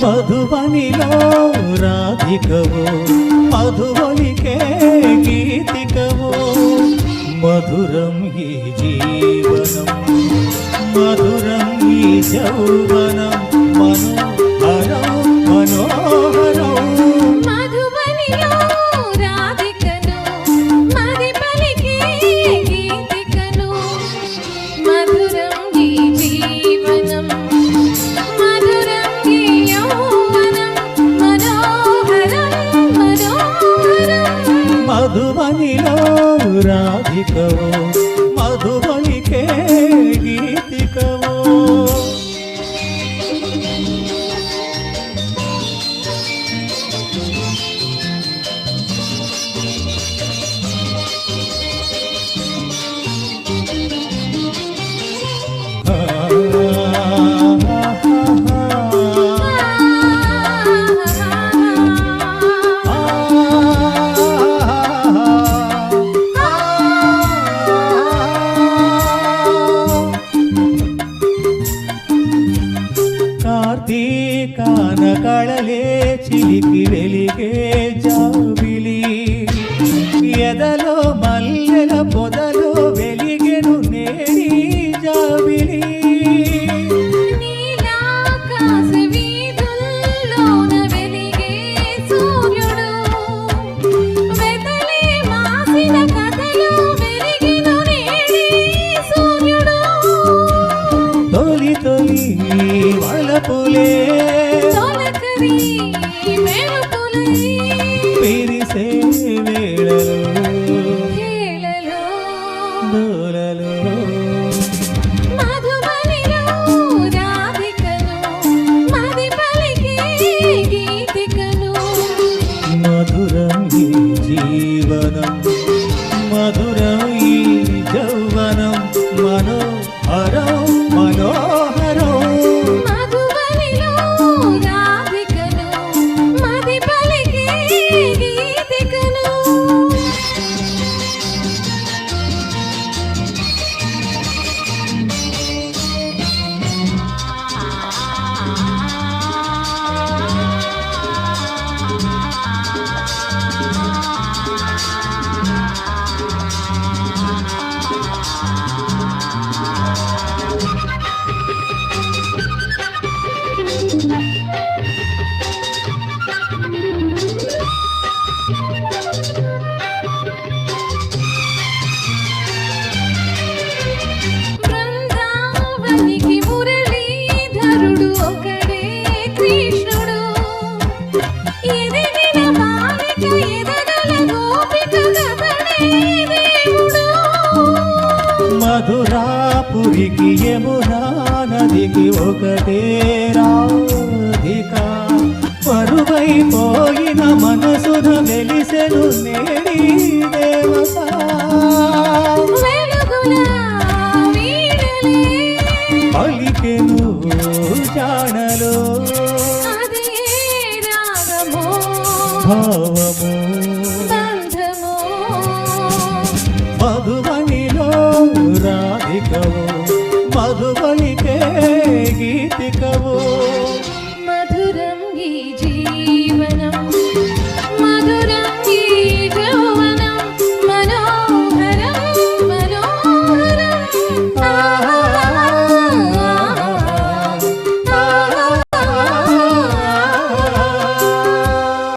మధువనిలో రాధికవో మధువనికే గీతికవో మధురం ఈ జీవనం మధురం ఈ యౌవనం మనోహరం మనోహరం మధువనిలో రాధికను మది పలికే గీతికను మధురం ఈ జీవనం మధురం ఈ యౌవనం మనోహరం మనోహరం మధువనిలో రాధికవో మధువనికే గీతికవో కార్తీకాన కళలే చిలికి వెలిగే జాబిలి ఎదలో మల్లెల పొదలో వెలిగెను నేడి జాబిలి నీలాకాశ వీధుల్లోన వెలిగే సూర్యుడు వెదలే మాసిన కథలో వెలిగెను నేడి సూర్యుడు తొలి తొలి వలపులే తొలకరి మెరుపులై పిరిసే వేళలో హేళలో దోలలో మధువనిలో రాధికను మది పలికే గీతికను మధురం ఈ జీవనం మధురం ఈ యౌవనం మనోహరం మనోహరం మధువనిలో రాధికను మది పలికే గీతికను బృందావనికి మురళీధరుడు ఒకడే కృష్ణుడు ఎదిగిన బాలిక ఎదగల గోపిక కథనే దేవుడు మధురాపురికి యమునా నదికి ఒకటే రాధిక పరువైపోయిన మనసున వెలిసెను నేడి దేవత వెలుగుల వీణలే పలికెను జానలో అదే రాగమో భావము